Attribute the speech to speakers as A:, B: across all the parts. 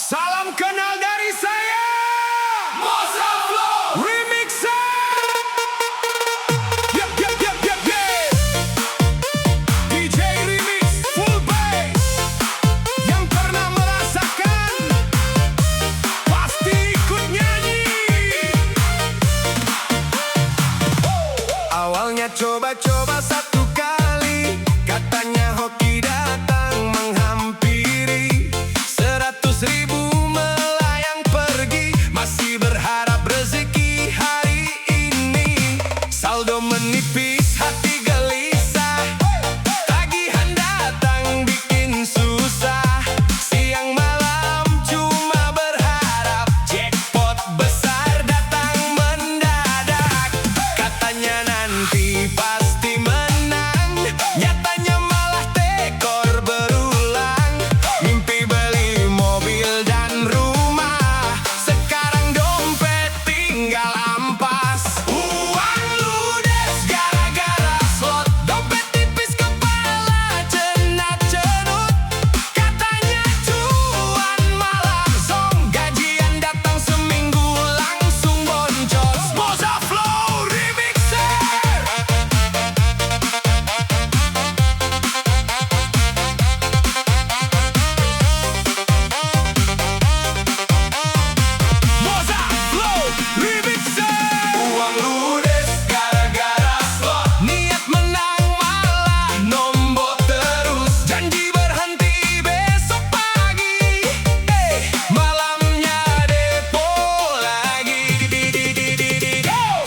A: Salam kenal dari saya, Moza Flow Remixer. Yep, yep, yep, yep, yep. DJ Remix Full Bass. Yang pernah merasakan pasti ikut nyanyi. Awalnya coba-coba satu kali, katanya hoki datang menghampiri. 100.000 melayang pergi, masih berharap rezeki hari ini. Saldo menipis, hati gelisah, tagihan datang bikin susah. Siang malam cuma berharap jackpot besar datang mendadak. Katanya nanti pasti menang, nyatanya malah tekor berulang. Mimpi beli mobil dan rumah, sekarang dompet tinggal ampas. Uang ludes gara-gara slot, dompet tipis kepala cenat-cenut. Katanya cuan malah zong, gajian datang seminggu langsung boncos. Moza Flow Remixer. Moza Flow Remixer. Uang ludes gara-gara slot, niat menang malah nombok terus. Janji berhenti besok pagi, malamnya depo lagi.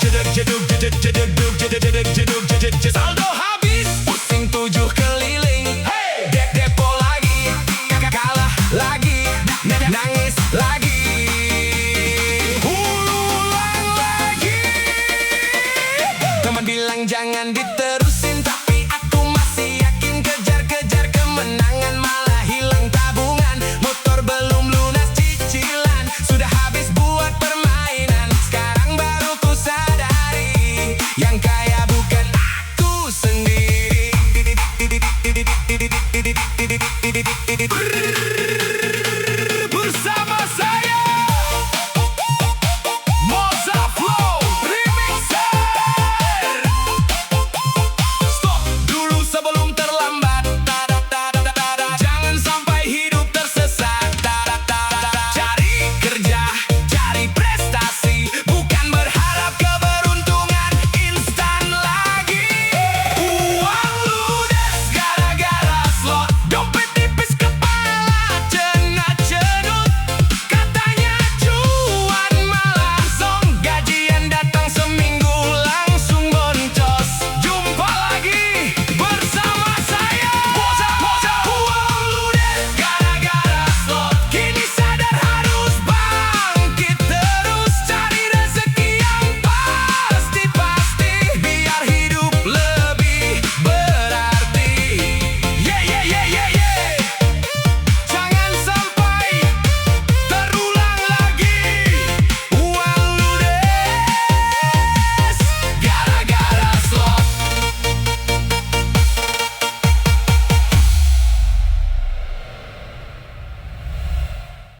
A: Jeduk jeduk jeduk jeduk jeduk jeduk jeduk jeduk jeduk. Saldo habis, pusing 7 keliling. Depo lagi, kalah lagi, nangis lagi. Ulang lagi. Teman bilang jangan diterusin, tapi aku masih yakin kejar-kejar kemenangan.